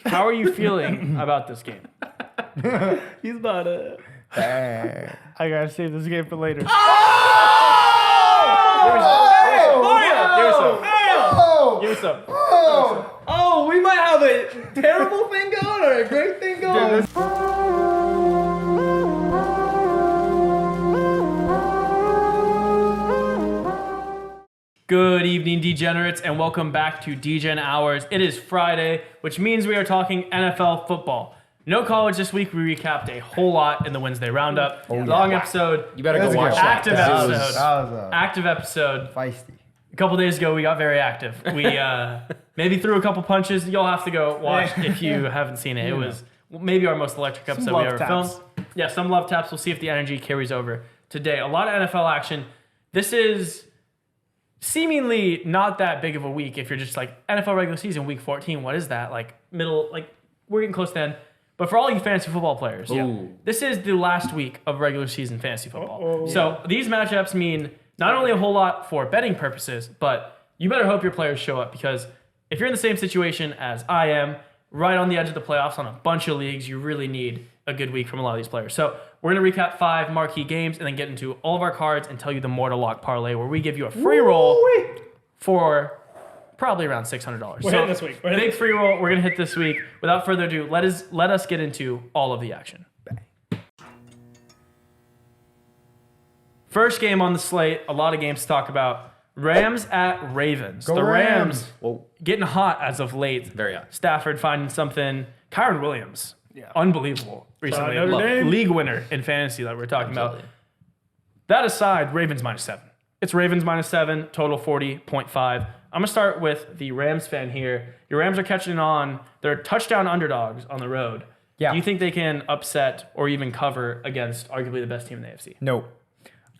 How are you feeling about this game? He's about to. I gotta save this game for later. Give me some. Oh, we might have a terrible thing going or a great thing going. Good evening, degenerates, and welcome back to Degen Hours. It is Friday, which means we are talking NFL football. No college this week. We recapped a whole lot in the Wednesday roundup. Long episode. You better go watch that. Active episode. That was Active episode. feisty. A couple days ago, we got very active. We maybe threw a couple punches. You'll have to go watch if you haven't seen it. It was maybe our most electric episode we ever filmed. Yeah, some love taps. We'll see if the energy carries over today. A lot of NFL action. This is seemingly not that big of a week if you're just like NFL regular season, week 14. What is that? Like middle, like we're getting close to end. But for all you fantasy football players, this is the last week of regular season fantasy football. So these matchups mean not only a whole lot for betting purposes, but you better hope your players show up because if you're in the same situation as I am, right on the edge of the playoffs on a bunch of leagues, you really need a good week from a lot of these players. So we're going to recap 5 marquee games and then get into all of our cards and tell you the Mortal Lock Parlay where we give you a free roll for probably around $600. We're hitting this week. Big free roll we're going to hit this week. Without further ado, let us get into all of the action. First game on the slate, a lot of games to talk about. Rams at Ravens. Go the Rams Whoa. getting hot as of late. Very hot. Stafford finding something. Kyron Williams, unbelievable recently. Notre Dame. League winner in fantasy that we're talking about. That aside, Ravens -7. It's Ravens -7, total 40.5. I'm going to start with the Rams fan here. Your Rams are catching on. They're touchdown underdogs on the road. Yeah. Do you think they can upset or even cover against arguably the best team in the AFC? No.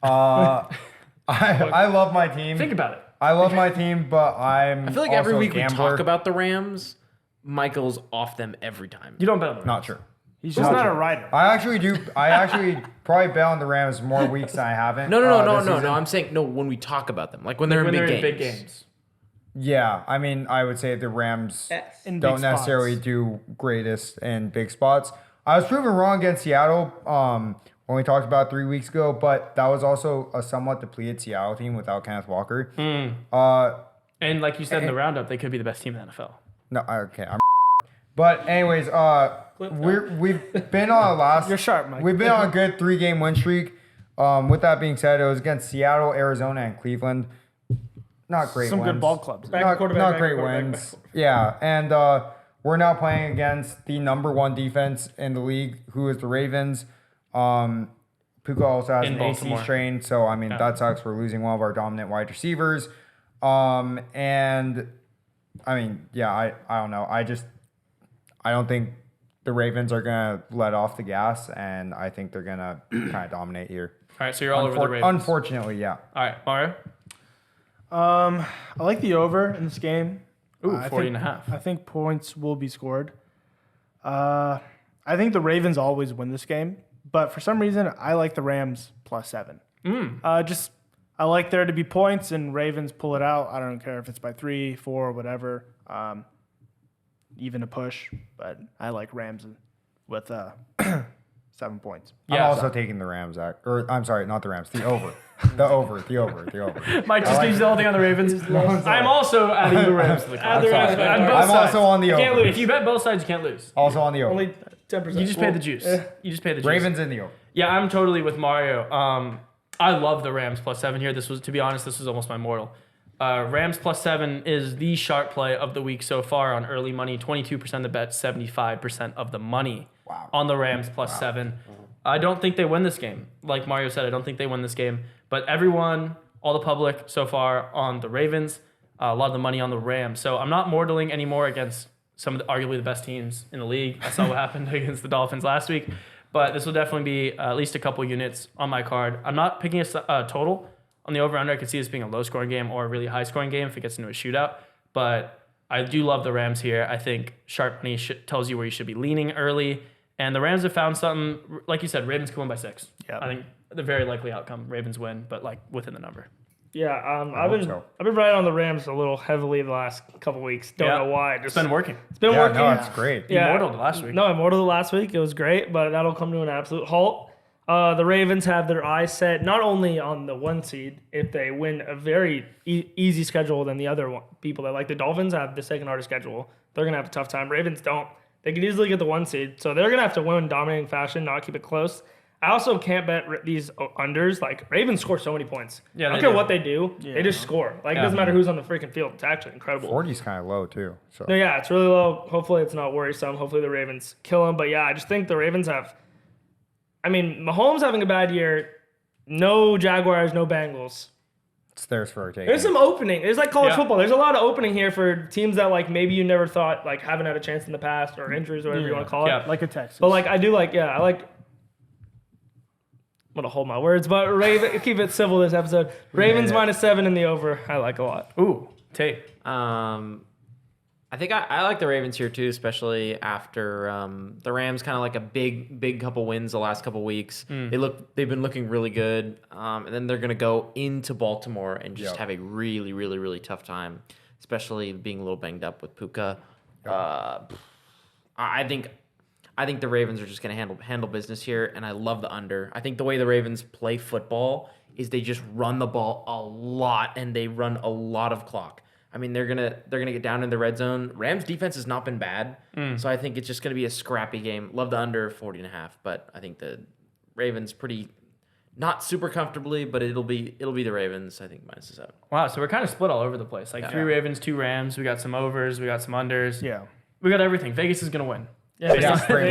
I love my team. Think about it. I love my team, but I I feel like also every a week we gambler. talk about the Rams, Michael's off them every time. You don't bet on the Rams. Not true. He's just not a writer. I actually do. I actually probably bet on the Rams more weeks than I haven't. No. this season. I'm saying no when we talk about them, like when they're When in they're big in games. big games. Yeah, I mean, I would say the Rams In don't big necessarily spots. do greatest in big spots. I was proven wrong against Seattle when we talked about 3 weeks ago, but that was also a somewhat depleted Seattle team without Kenneth Walker. And like you said in the roundup, they could be the best team in the NFL. No, okay. But anyways, we've been on a last. You're sharp, Mike. We've been on a good 3-game win streak. With that being said, it was against Seattle, Arizona, and Cleveland. Not great Some wins. good ball clubs. Not great wins. Yeah, and we're now playing against the number 1 defense in the league, who is the Ravens. Puka also has In an AC Baltimore. strain, so I mean that sucks. We're losing one of our dominant wide receivers. And I mean, yeah, I don't know. I don't think the Ravens are gonna let off the gas, and I think they're gonna kind of dominate here. All right, so you're all over the Ravens. Unfortunately, yeah. All right, Mario. I like the over in this game. Ooh, I 40.5. I think points will be scored. I think the Ravens always win this game, but for some reason, I like the Rams +7. I like there to be points and Ravens pull it out. I don't care if it's by 3, 4, whatever. Even a push, but I like Rams with 7 points. I'm also taking the Rams, or I'm sorry, not the Rams, the over. The over. Mike just leaves the whole thing on the Ravens. I'm also adding the Rams to the card. I'm also on the over. If you bet both sides, you can't lose. Also on the over. Only 10%. You just pay the juice. You just pay the juice. Ravens in the over. Yeah, I'm totally with Mario. I love the Rams +7 here. This was, to be honest, this was almost my mortal. Rams +7 is the sharp play of the week so far on early money. 22% of the bet, 75% of the money on the Rams +7. I don't think they win this game. Like Mario said, I don't think they win this game. But everyone, all the public so far on the Ravens, a lot of the money on the Rams. So I'm not mortaling anymore against some of the arguably the best teams in the league. I saw what happened against the Dolphins last week. But this will definitely be at least a couple units on my card. I'm not picking a total on the over-under. I could see this being a low-scoring game or a really high-scoring game if it gets into a shootout. But I do love the Rams here. I think sharp money tells you where you should be leaning early. And the Rams have found something, like you said, Ravens come win by 6. Yeah. I think the very likely outcome, Ravens win, but like within the number. Yeah, hope so. I've been riding on the Rams a little heavily the last couple weeks. Don't know why. It's been working. It's been working. No, it's great. Yeah. Immortal last week. No, Immortal last week. It was great, but that'll come to an absolute halt. The Ravens have their eyes set not only on the 1 seed if they win a very easy schedule than the other people that like the Dolphins have the second hardest schedule. They're gonna have a tough time. Ravens don't. They could easily get the 1 seed, so they're gonna have to win in dominating fashion, not keep it close. I also can't bet these unders. Like Ravens score so many points. Yeah, I don't they care do. what they do. They just score. Like it doesn't matter who's on the freaking field. It's actually incredible. 40's kind of low too. So No, yeah, it's really low. Hopefully it's not worrisome. Hopefully the Ravens kill them. But yeah, I just think the Ravens have. I mean, Mahomes having a bad year. No Jaguars, no Bengals. it's theirs for a take. There's some opening. There's like college Yeah. football. There's a lot of opening here for teams that like maybe you never thought like haven't had a chance in the past or injuries or whatever you want to call it. Yeah. Like a Texas. But like I do like I like. I'm gonna hold my words, but keep it civil this episode. Ravens -7 in the over. I like a lot. Ooh, Tate. I think I like the Ravens here too, especially after the Rams kind of like a big couple wins the last couple weeks. They've been looking really good, and then they're gonna go into Baltimore and just have a really tough time, especially being a little banged up with Puka. I think the Ravens are just gonna handle business here, and I love the under. I think the way the Ravens play football is they just run the ball a lot and they run a lot of clock. I mean, they're gonna get down in the red zone. Rams defense has not been bad, so I think it's just gonna be a scrappy game. Love the under 40.5, but I think the Ravens not super comfortably, but it'll be the Ravens. I think -7. Wow, so we're kind of split all over the place. Like 3 Ravens, 2 Rams. We got some overs. We got some unders. yeah. We got everything. Vegas is going to win. Yeah, Vegas is going to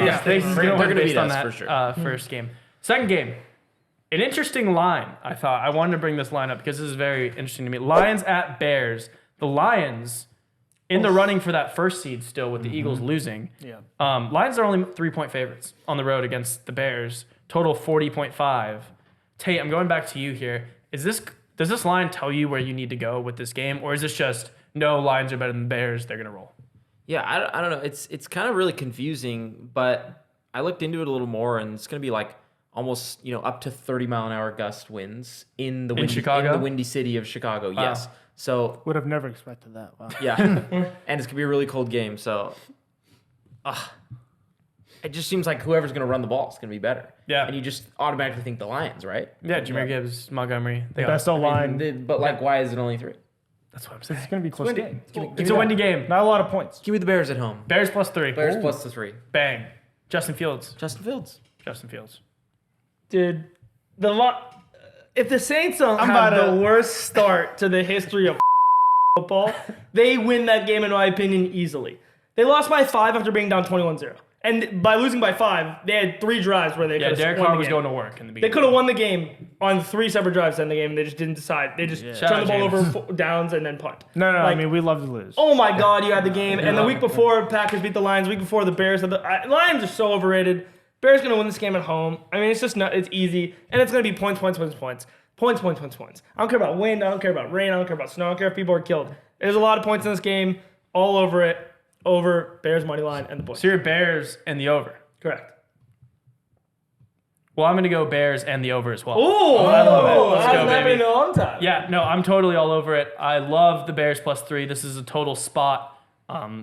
They're win gonna based beat on us that for sure. first game. Second game. An interesting line, I thought. I wanted to bring this line up because this is very interesting to me. Lions at Bears. The Lions in the running for that first seed still with the Eagles losing. Yeah. Lions are only 3-point favorites on the road against the Bears. Total 40.5. Tate, I'm going back to you here. Does this line tell you where you need to go with this game, or is this just no, Lions are better than the Bears, they're gonna roll? Yeah, I don't know. It's kind of really confusing, but I looked into it a little more, and it's gonna be like almost up to 30-mile-an-hour gust winds in the windy city of Chicago. Wow. Yes. So Would have never expected that. Wow. yeah, and it's gonna be a really cold game. So, it just seems like whoever's gonna run the ball is gonna be better. Yeah. and you just automatically think the Lions, right? Yeah, Jameer Gibbs, Montgomery. They got Best it. O-line. But like, why is it only 3? That's what I'm saying. It's going to be a close game. It's a windy game. Not a lot of points. Give me the Bears at home. Bears +3. Bears plus the 3. Bang. Justin Fields. Justin Fields. Dude, if the Saints don't I'm have about the to- worst start to the history of football, they win that game, in my opinion, easily. They lost by 5 after being down 21-0. And by losing by 5, they had 3 drives where they Yeah, could have Derek won Carr the was game. going to work in the They beginning. could have won the game on 3 separate drives in the game. They just didn't decide. They just Shout turned the ball out over downs and then punt. No. I Like, mean, we love to lose. oh my God, you had the game. And the week before, Packers beat the Lions. The week before, the Bears had the Lions are so overrated. Bears going to win this game at home. I mean, it's just not. It's easy, and it's going to be points. I don't care about wind. I don't care about rain. I don't care about snow. I don't care if people are killed. There's a lot of points in this game. All over it. Over Bears money line and the points. So you're Bears and the over. Correct. Well, I'm going to go Bears and the over as well. Ooh, I love it. Let's that go, hasn't happened baby. in a long time. Yeah, no, I'm totally all over it. I love the Bears +3. This is a total spot.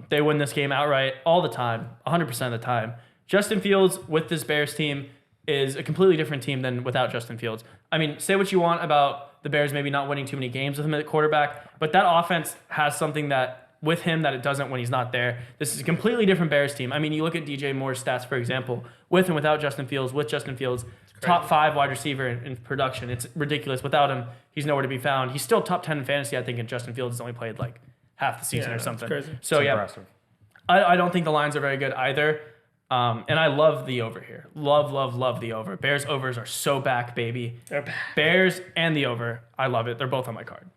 They win this game outright all the time, 100% of the time. Justin Fields with this Bears team is a completely different team than without Justin Fields. I mean, say what you want about the Bears maybe not winning too many games with him at quarterback, but that offense has something that with him that it doesn't when he's not there. This is a completely different Bears team. I mean, you look at DJ Moore's stats, for example, with and without Justin Fields, with Justin Fields, top 5 wide receiver in production. It's ridiculous. Without him, he's nowhere to be found. He's still top 10 in fantasy, I think, and Justin Fields has only played like half the season or something. Crazy. So It's yeah, impressive. I don't think the Lions are very good either. And I love the over here. Love the over. Bears overs are so back, baby. They're back. Bears and the over. I love it. They're both on my card.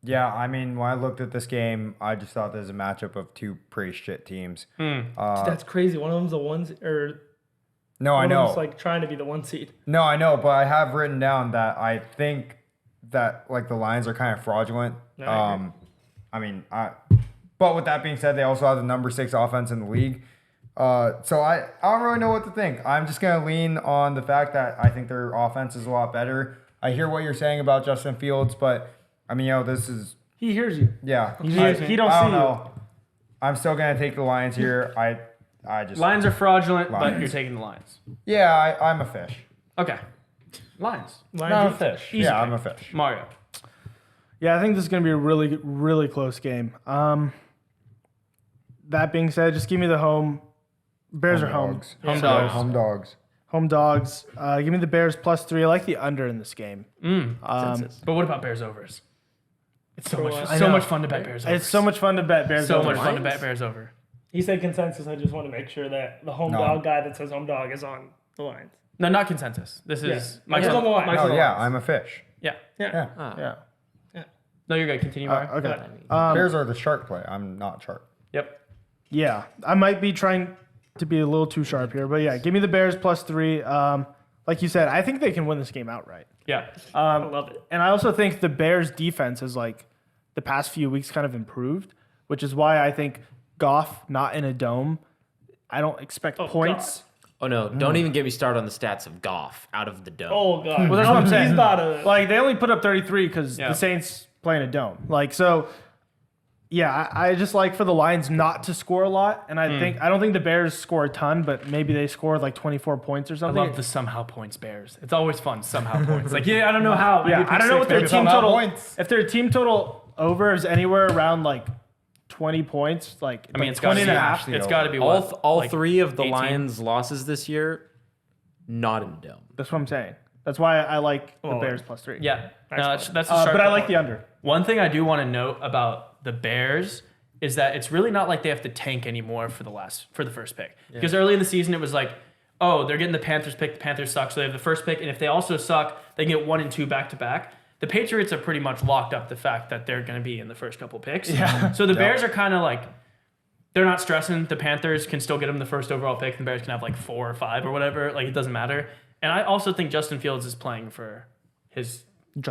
Yeah, I mean, when I looked at this game, I just thought there's a matchup of 2 pretty shit teams. That's crazy. One of them's the one or No, I one know. of them's like trying to be the 1 seed. No, I know, but I have written down that I think that like the Lions are kind of fraudulent. No, I agree. But with that being said, they also have the number 6 offense in the league. So I don't really know what to think. I'm just gonna lean on the fact that I think their offense is a lot better. I hear what you're saying about Justin Fields, but I mean, this is He hears you. yeah. He I don't see don't you. know. I'm still gonna take the Lions here. I just Lions are fraudulent, but Lions. you're taking the Lions. yeah. I'm a fish. Okay. Lions. Lions Not a fish. Easy Yeah, pick. I'm a fish. Mario. Yeah, I think this is going to be a really, really close game. That being said, just give me the home. Bears are home. dogs. Home Yeah. dogs. Home dogs. Home dogs. Give me the Bears +3. I like the under in this game. Consensus. But what about Bears overs? It's so much, I so know. much fun to bet Bears overs. It's so much fun to bet Bears. so over. much fun to bet Bears over. He said consensus. I just want to make sure that the home No. dog guy that says home dog is on the Lions. No, not consensus. This is Yes. Mike's He's on the line. Mike's Oh on the yeah, Lions. I'm a fish. Yeah. Yeah. Yeah. No, you're good. Continue, Mario. Okay. Bears are the shark play. I'm not shark. Yep. Yeah, I might be trying to be a little too sharp here, but yeah, give me the Bears +3. Like you said, I think they can win this game outright. Yeah. I love it. And I also think the Bears' defense is like the past few weeks kind of improved, which is why I think Goff not in a dome. I don't expect points. Oh no! Don't even get me started on the stats of Goff out of the dome. Oh god. Well, that's what I'm saying. He's about to. Like they only put up 33 because Yeah. the Saints play in a dome. Like so, yeah. I just like for the Lions not to score a lot, and I don't think the Bears score a ton, but maybe they score like 24 points or I something. love the somehow points Bears. It's always fun. Somehow points. Like I don't know how. Yeah, Maybe I don't know what their maybe team somehow total. points. If their team total over is anywhere around like 20 points, like I mean, like it's got to 20 be. and a half. actually It's over. got to be all what, all like 3 of the 18? Lions' losses this year, not in the dome. That's what I'm saying. That's why I like the Oh, Bears +3. Yeah. No, that's a but sharp I like point. the under. One thing I do want to note about the Bears is that it's really not like they have to tank anymore for the first pick. Because early in the season it was like, oh, they're getting the Panthers pick. The Panthers suck, so they have the first pick. And if they also suck, they can get 1 and 2 back to back. The Patriots are pretty much locked up the fact that they're going to be in the first couple picks. Yeah. So the Bears are kind of like, they're not stressing. The Panthers can still get them the first overall pick. And the Bears can have like 4 or 5 or whatever. Like it doesn't matter. And I also think Justin Fields is playing for his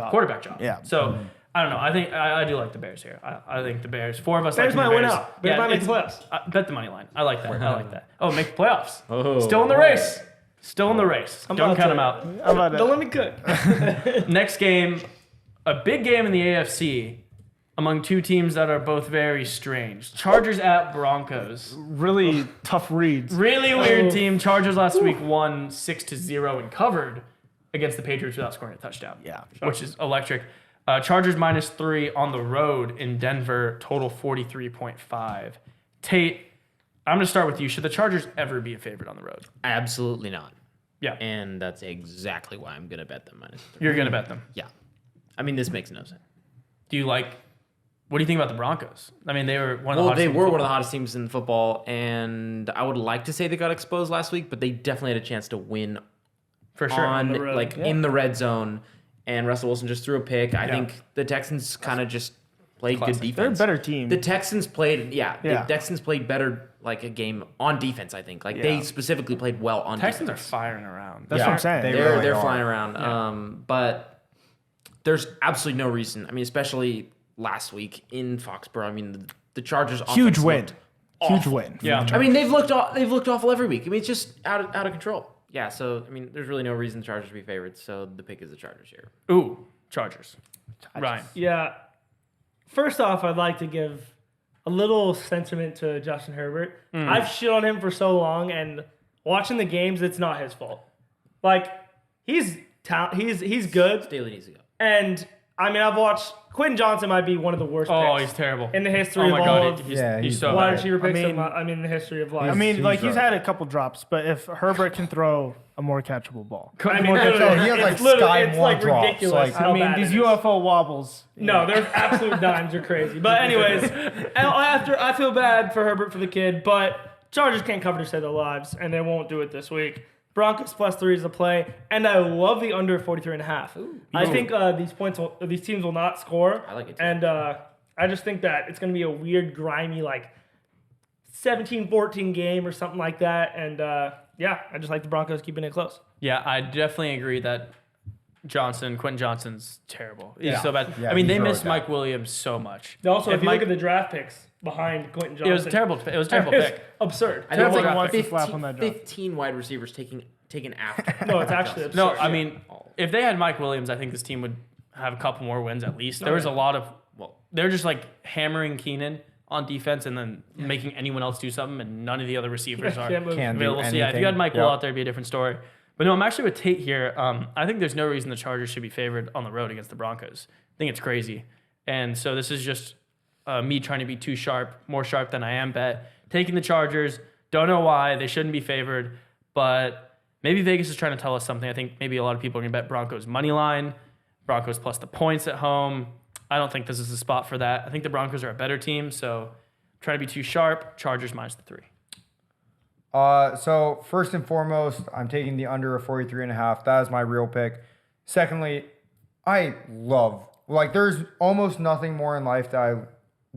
quarterback job. Yeah. So I don't know. I think I do like the Bears here. I think the Bears. 4 of us Bears like might the win Bears. out. Bears might make the it's- playoffs. Bet the money line. I like that. I like that. Oh, make the playoffs. Oh, Still in the race. Still in the race. Don't about count to- them out. How about Don't that? let me cook. Next game, a big game in the AFC among 2 teams that are both very strange. Chargers at Broncos. Really tough reads. Really weird team. Chargers last week won 6-0 and covered against the Patriots without scoring a touchdown. Yeah. Which is electric. Chargers -3 on the road in Denver, total 43.5. Tate, I'm going to start with you. Should the Chargers ever be a favorite on the road? absolutely not. Yeah. And that's exactly why I'm gonna bet them -3. You're going to bet them. Yeah. I mean, this makes no sense. Do you like, what do you think about the Broncos? I mean, they were one of the Well, hottest they teams in were one of football. the hottest teams in football, and I would like to say they got exposed last week, but they definitely had a chance to win For sure. on the road, like yeah. in the red zone. And Russell Wilson just threw a pick. I think the Texans kind of just played good Classic. defense. They're a better team. The Texans played, Yeah. The Texans played better like a game on defense. I think like they Yeah. specifically played well on Texans are defense. firing around. That's what I'm saying. They They're really are. flying around. But there's absolutely no reason. I mean, especially last week in Foxborough. I mean, the Chargers Huge offense win. looked Huge awful. win. Yeah. I mean, they've looked awful every week. I mean, it's just out of control. Yeah. So I mean, there's really no reason the Chargers to be favorites. So the pick is the Chargers here. Ooh, Chargers. Ryan. Yeah. First off, I'd like to give a little sentiment to Justin Herbert. I've shit on him for so long, and watching the games, it's not his fault. Like he's good, Staley needs to go. and I mean, I've watched Quentin Johnson might be one of the worst Oh, picks he's terrible. in the history Oh my of all God, of he's so wide bad. receiver picks. I mean- In the history of life. I mean, He's like he's right. had a couple drops, but if Herbert can throw a more catchable ball, I mean, more literally, he has, like, it's literally- Sky it's Moore like drops, ridiculous. like- how I mean, bad these it is. UFO wobbles. No, they're absolute dimes. Are crazy. But anyways, after I feel bad for Herbert for the kid, but Chargers can't cover to save their lives, and they won't do it this week. Broncos +3 is the play, and I love the under 43.5. I think these teams will not score. I like it too. And I just think that it's going to be a weird, grimy, like 17-14 game or something like that. And yeah, I just like the Broncos keeping it close. Yeah, I definitely agree that Quentin Johnson's terrible. He's Yeah. so bad. Yeah, I mean, he's they really missed bad. Mike Williams so much. Also, if you Mike, look at the draft picks behind Quentin Johnson, it was a terrible. It was a terrible it's pick. absurd. I think Terrible it's draft like pick. Wants to slap on that draft. 15 wide receivers taking taken after. No, it's actually absurd. No, I mean, if they had Mike Williams, I think this team would have a couple more wins at least. There was a lot of, they're just like hammering Keenan on defense and then making anyone else do something, and none of the other receivers are Can't move. Can't do available. So yeah, if you anything. had Mike Yep. Will out there, it'd be a different story. But no, I'm actually with Tate here. I think there's no reason the Chargers should be favored on the road against the Broncos. I think it's crazy. And so this is just me trying to be too sharp, more sharp than I am bet. Taking the Chargers. Don't know why. They shouldn't be favored. But maybe Vegas is trying to tell us something. I think maybe a lot of people are going to bet Broncos money line, Broncos plus the points at home. I don't think this is a spot for that. I think the Broncos are a better team, so trying to be too sharp. Chargers minus the 3. So first and foremost, I'm taking the under of 43.5. That is my real pick. Secondly, I love, like, there's almost nothing more in life that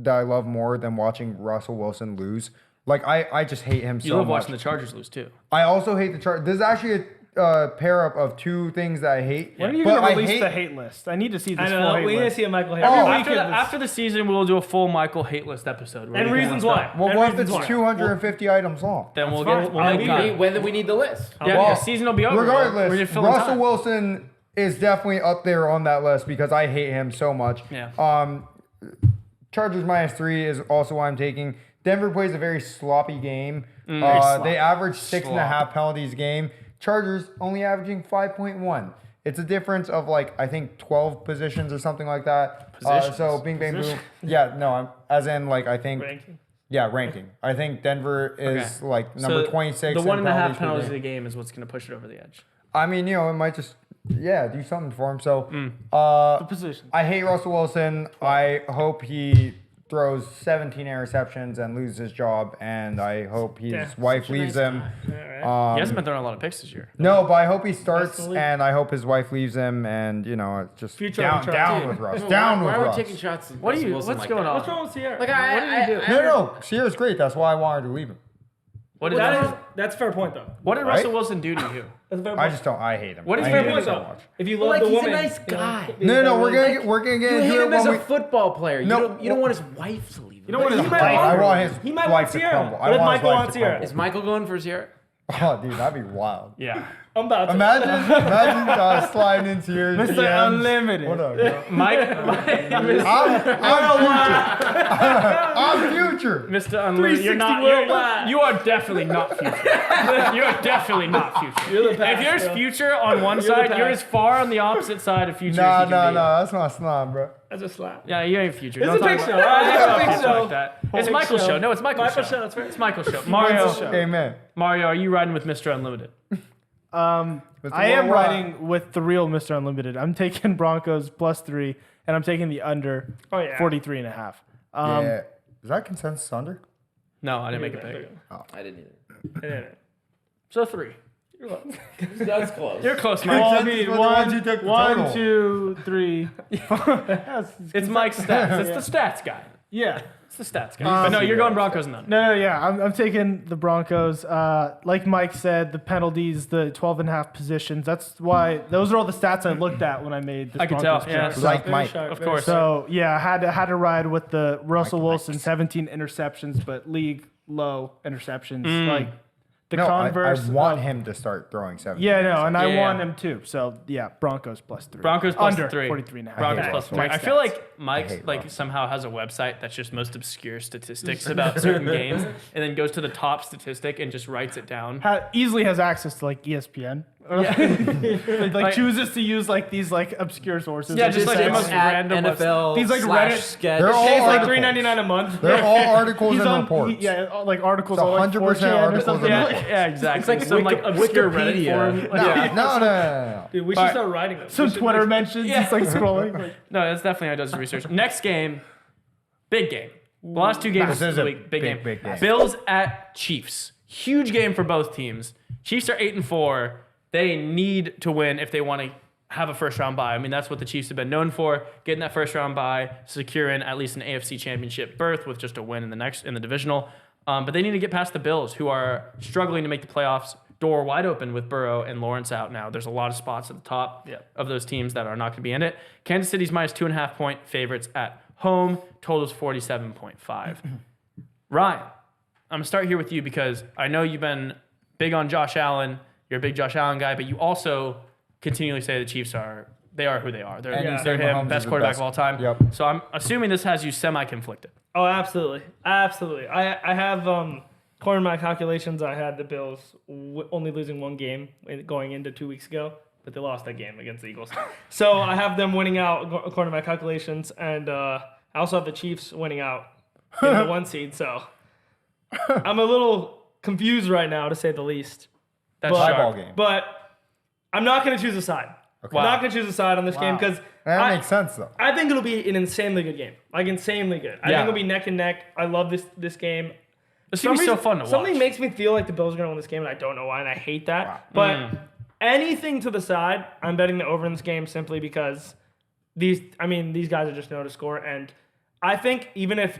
I love more than watching Russell Wilson lose. Like, I just hate him so much. You love watching the Chargers lose too. I also hate the Chargers. There's actually a pair up of two things that I hate. When are you But going to I release hate- the hate list? I need to see this I full know. hate We need to list. see a Michael Hate. Oh, Every After week the, is- after the season, we'll do a full Michael hate list episode. where and we can reasons list why. up. Well, And what if reasons it's why. 250 items long? Then we'll fine. get We'll make make time. When do we need the list? Yeah, Well, the season will be over. We're Regardless, just filling Russell time. Wilson is definitely up there on that list because I hate him so much. Yeah. Chargers minus 3 is also why I'm taking. Denver plays a very sloppy game. Very sloppy. They average 6.5 penalties a game. Chargers only averaging 5.1. It's a difference of like I think 12 positions or something like that. Positions? So bing bang boom. Yeah, no, as in like I think Ranking. yeah, ranking. I think Denver is Okay. like number So 26. The 1.5 per penalties of game. the game is what's going to push it over the edge. I mean, you know, it might just do something for him. So The position. I hate Russell Wilson. I hope he throws 17 interceptions and loses his job, and I hope his Yeah, wife leaves him. He hasn't been throwing a lot of picks this year. No, but I hope he starts, Best in the league. and I hope his wife leaves him, and you know, it's just Future down, of the down Chargers. with Russ, Why- down why with are we Russ. taking shots? at What are Russell you? Wilson What's like going that? on? What's wrong with Sierra? Like What did you do? No, Sierra's great. That's why I wanted to leave him. What did That's a fair point though. What did Right? Russell Wilson do to you? That's a fair point. I just don't. I hate him. What is I fair hate him point, so though? much. If you love Like, the he's a woman, nice you know, guy. No, we're like- gonna get You into hate it him as when a football player. You No, don't want his wife to leave him. You don't want his He might wife. want I her. want his He might want wife to Sierra. crumble. What if I want his Michael wife wants to Sierra? crumble. Is Michael going for Sierra? Oh, dude, that'd be wild. Yeah. I'm about to. Imagine sliding into your Mr. DMs. Unlimited. What up, bro? I'm future. Mr. Unlimited, you're not. 360 worldwide. You are definitely not future. You are definitely not future. You're the past, If there's bro. future on one the side, you're past. as far on the opposite side of future No, as you no, can no. be. That's not snob, bro. That's a slap. Yeah, you ain't future. It's Don't a talk big about- show. don't talk It's a about big future show. like that. It's Big Michael's show. show. No, it's Michael's Michael's show. show, that's right. It's Michael's show. Mario, show. Amen. Mario, are you riding with Mr. Unlimited? I am Worldwide. riding with the real Mr. Unlimited. I'm taking Broncos plus 3, and I'm taking the under Oh yeah. 43.5. Yeah. Is that consensus under? No, I didn't make a pick. I didn't either. So 3. That's close. You're close, Well, Mike. I mean, for the ones you took the total. 1, 2, 3. It's Mike's stats. It's the stats guy. Yeah. It's the stats guy. But no, you're going Broncos and under. No, yeah, I'm taking the Broncos. Like Mike said, the penalties, the 12.5 positions. That's why those are all the stats I looked at when I made this I could Broncos tell, yeah. pick. Like Mike. Of course. So yeah, I had to ride with the Russell Wilson 17 interceptions, but league low interceptions. Like the No, converse. I want of- him to start throwing 7. Yeah, no, and I Yeah. want him too. So yeah, Broncos plus 3. Broncos plus under 3. 43.5. Broncos hate plus Russell. 3. I feel like Mike hate like Russell. somehow has a website that's just most obscure statistics about certain games, and then goes to the top statistic and just writes it down. Easily has access to like ESPN. like chooses to use like these like obscure sources. Yeah, just like the says- most random NFL These, like, slash Reddit- sketch. They're all It's like articles. $3.99 a month. They're all articles He's and on, reports. like articles It's on like 100% 4chan or articles something. and Yeah, yeah, exactly. It's like some like obscure Reddit Wikipedia. forum. No, Yeah. no. Dude, we should start writing them. Some We should, Twitter like, mentions. Yeah. He's like scrolling. Like, No, that's definitely how he does his research. Next game, big game. The last 2 games This of is the a week, big game. big game. Bills at Chiefs. Huge game for both teams. Chiefs are 8-4. They need to win if they want to have a first round bye. I mean, that's what the Chiefs have been known for, getting that first round bye, securing at least an AFC championship berth with just a win in the divisional. But they need to get past the Bills, who are struggling to make the playoffs. Door wide open with Burrow and Lawrence out now. There's a lot of spots at the top of those teams that are not going to be in it. Kansas City's minus 2.5 point favorites at home. Totals 47.5. Ryan, I'm going to start here with you because I know you've been big on Josh Allen. You're a big Josh Allen guy, but you also continually say the Chiefs are who they are. They're, And you they're say him, Mahomes best is the quarterback best. of all time. Yep. So I'm assuming this has you semi-conflicted. Oh, absolutely. Absolutely. I have, according to my calculations, I had the Bills only losing one game going into 2 weeks ago, but they lost that game against the Eagles. So I have them winning out according to my calculations, and I also have the Chiefs winning out in the 1 seed. So I'm a little confused right now, to say the least. That's But- Ball sharp. game. But I'm not going to choose a side. Okay. I'm not going to choose a side on this game because That makes sense though. I think it'll be an insanely good game. Like, insanely good. I Yeah. think it'll be neck and neck. I love this game. It's going to be so fun to watch. Something makes me feel like the Bills are going to win this game, and I don't know why, and I hate that. But anything to the side, I'm betting the over in this game simply because these guys are just know to score. And I think even if,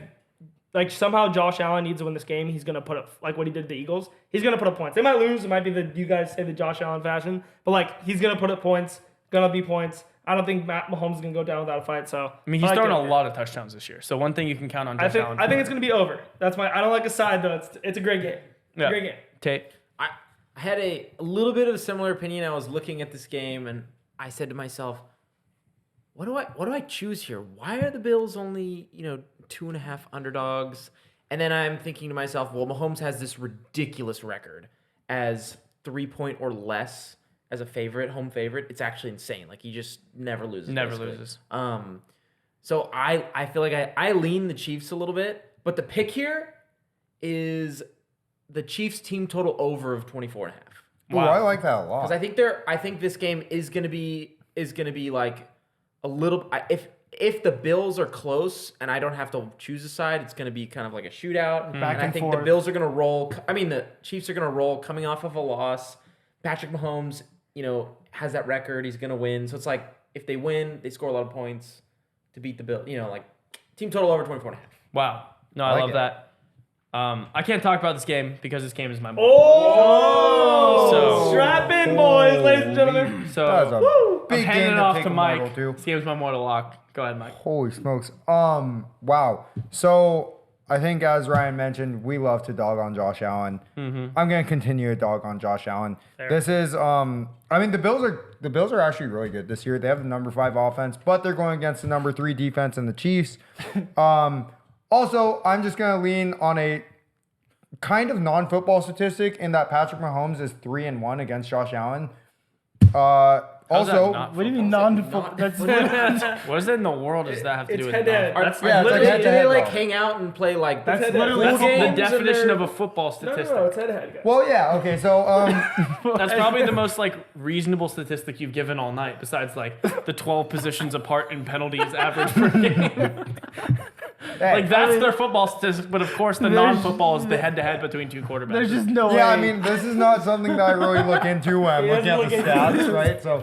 like, somehow Josh Allen needs to win this game, he's going to put up, like what he did to the Eagles, he's going to put up points. They might lose. It might be you guys say the Josh Allen fashion. But, like, he's going to put up points. Going to be points. I don't think Matt Mahomes is going to go down without a fight. So I mean, he's thrown a lot of touchdowns this year. So one thing you can count on Josh Allen. I think it's going to be over. That's I don't like a side, though. It's a great game. Yeah. Great game. Tate. I had a little bit of a similar opinion. I was looking at this game and I said to myself, what do I choose here? Why are the Bills only 2.5 underdogs? And then I'm thinking to myself, well, Mahomes has this ridiculous record as 3-point or less as a favorite, home favorite. It's actually insane. Like, he just never loses. Never basically. loses. So I feel like I lean the Chiefs a little bit, but the pick here is the Chiefs team total over of 24.5. Ooh, I like that a lot. Because I think this game is gonna be like a little. If the Bills are close and I don't have to choose a side, it's gonna be kind of like a shootout. Back I and think forth. the Bills are gonna roll. I mean, the Chiefs are gonna roll coming off of a loss. Patrick Mahomes, has that record. He's gonna win. So it's like if they win, they score a lot of points to beat the Bills. Like team total over 24.5. Wow. No, I like love it. that. I can't talk about this game because this game is my Oh! So- Strap in, boys, ladies and gentlemen. That was So a I'm big handing game it to off pick to a Mike. model, too. This game's my mortal lock. Go ahead, Mike. Holy smokes. Wow. So I think as Ryan mentioned, we love to dog on Josh Allen. I'm gonna continue to dog on Josh Allen. This is the Bills are actually really good this year. They have the number 5 offense, but they're going against the number 3 defense and the Chiefs. Also, I'm just gonna lean on a kind of non-football statistic in that Patrick Mahomes is 3-1 against Josh Allen. How's that Also, not What do you mean football? non-football? That's What is it in the world does that have to It's do with head-to-head. non- That's yeah, it's like Do head-to-head they like though. hang out and play like That's That's literally That's football. the definition of a football statistic. No, it's head-to-head, guys. Well, yeah, okay, so That's probably the most reasonable statistic you've given all night, besides the 12 positions apart in penalties average per game. hey, That's their football statistic, but of course the non-football is the head-to-head between two quarterbacks. There's just no way. yeah, I mean, this is not something that I really look into when I'm Yeah, looking at the look stats, right? So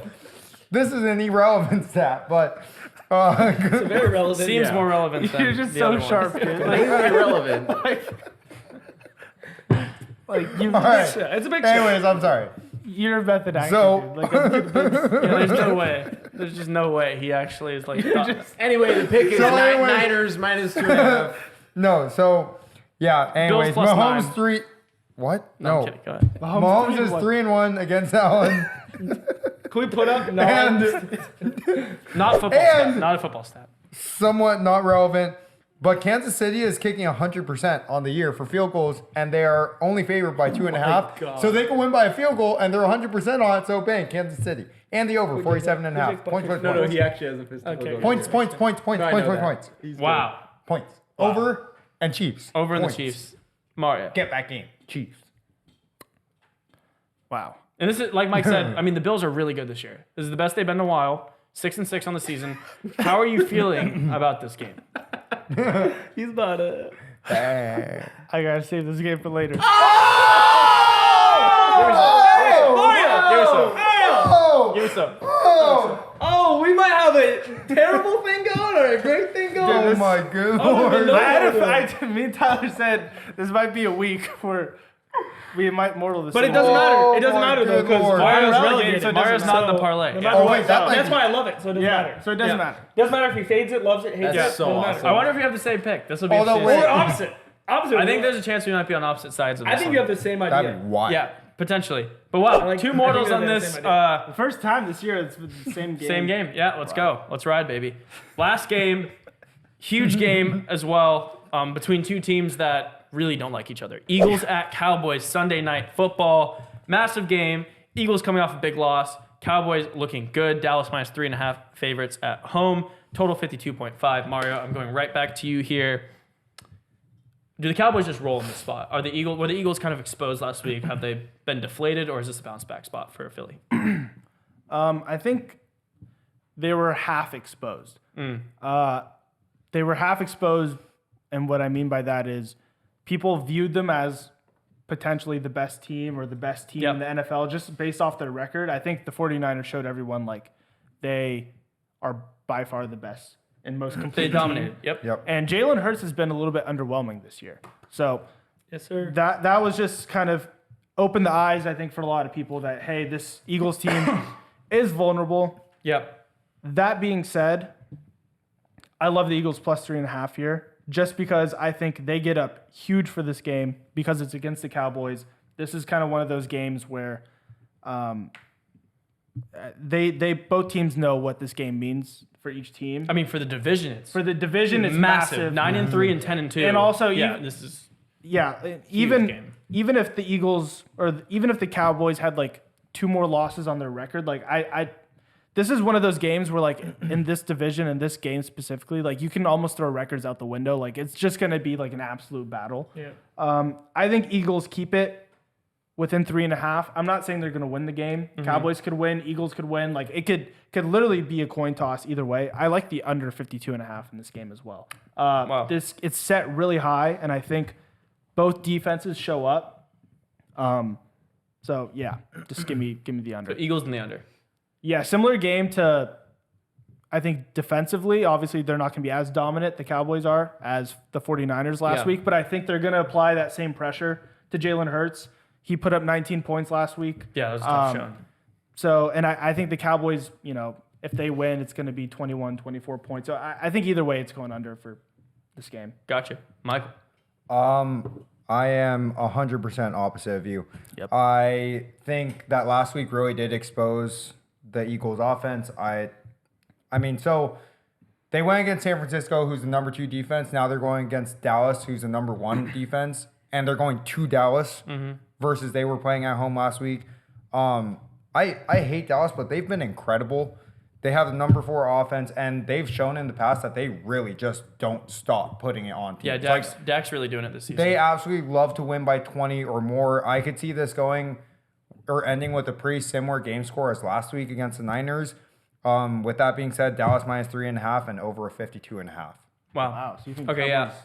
this is an irrelevant stat, but Very relevant. Seems Yeah. more relevant than You're just the so other ones. sharp, dude. irrelevant. You, all right. Yeah, it's a big Anyways, I'm sorry. you're a method actor, So- dude. Yeah, there's no way. There's just no way he actually is Anyway, the pick is So anyways- Niners minus 2.5. No, so yeah. Anyways, plus Mahomes 9. 3. What? No, I'm No. kidding. Go ahead. Mahomes is 3-1 against Allen. Can we put up and Not football stat. And- Not a football stat. somewhat not relevant. But Kansas City is kicking 100% on the year for field goals, and they are only favored by 2.5. God. So they can win by a field goal, and they're 100% on it. So bang, Kansas City. And the over, 47.5. Points. actually has a physical Okay. Points. Wow. Points. Over and Chiefs. Over in the Points. Chiefs. Mario. Get back in. Chiefs. wow. And this is like Mike said. I mean, the Bills are really good this year. This is the best they've been in a while. 6-6 on the season. How are you feeling about this game? He's about to. Bang. I gotta save this game for later. Oh! Give us some. Oh! Oh, we might have a terrible thing going or a great thing going. Oh my good don't even lord. know. Me and Tyler said this might be a week where we might mortal this. But it thing. doesn't matter. Oh It doesn't my matter though good because Lord. Mario's Mario's relegated. so it Mario's doesn't not in the matter. parlay. No matter Oh, what, wait, that so might that's be- why I love it. So it doesn't Yeah, matter. so it doesn't matter. Doesn't matter if he fades it, loves it, hates That's it. so doesn't matter. awesome. I wonder if we have the same pick. This will be. Although, interesting. wait. Or opposite. Opposite. I think there's a chance we might be on opposite sides of this. I think one. you have the same That'd idea. be wild. Yeah, potentially. But wow, two mortals on this. The first time this year it's the same game. Same game. Yeah, let's go. Let's ride, baby. Last game, huge game as well, between two teams that really don't like each other. Eagles at Cowboys, Sunday night football. Massive game. Eagles coming off a big loss. Cowboys looking good. Dallas minus 3.5 favorites at home. Total 52.5. Mario, I'm going right back to you here. Do the Cowboys just roll in this spot? Were the Eagles kind of exposed last week? Have they been deflated, or is this a bounce back spot for Philly? I think they were half exposed. They were half exposed, and what I mean by that is people viewed them as potentially the best team or the best team in the NFL just based off their record. I think the 49ers showed everyone like they are by far the best and most complete. They dominated. Team. Yep. And Jalen Hurts has been a little bit underwhelming this year. So Yes, sir. that was just kind of opened the eyes, I think, for a lot of people that, hey, this Eagles team is vulnerable. Yep. That being said, I love the Eagles plus 3.5 here just because I think they get up huge for this game because it's against the Cowboys. This is kind of one of those games where they both teams know what this game means for each team. I mean, for the division, it's massive. 9-3 and 10-2. And also, this is even game. Even if the Eagles or even if the Cowboys had like 2 more losses on their record, like this is one of those games where like in this division and this game specifically, like you can almost throw records out the window. Like it's just going to be like an absolute battle. Yeah. I think Eagles keep it within 3.5. I'm not saying they're going to win the game. Cowboys could win. Eagles could win. Like it could literally be a coin toss either way. I like the under 52.5 in this game as well. Wow. It's set really high, and I think both defenses show up. So yeah, just give me the under. So Eagles in the under. Yeah, similar game to, I think defensively, obviously they're not going to be as dominant, the Cowboys are, as the 49ers last week, but I think they're going to apply that same pressure to Jalen Hurts. He put up 19 points last week. Yeah, that was a tough showing. So, and I think the Cowboys, if they win, it's going to be 21, 24 points. So I think either way, it's going under for this game. Gotcha. Michael? I am 100% opposite of you. Yep. I think that last week really did expose the Eagles offense. I mean, so they went against San Francisco, who's the number 2 defense. Now they're going against Dallas, who's the number 1 defense. And they're going to Dallas versus they were playing at home last week. I hate Dallas, but they've been incredible. They have the number 4 offense, and they've shown in the past that they really just don't stop putting it on teams. Yeah, Dak's really doing it this season. They absolutely love to win by 20 or more. I could see this going or ending with a pretty similar game score as last week against the Niners. With that being said, Dallas minus 3.5 and over a 52.5. Wow. So you think Okay, Cowboys,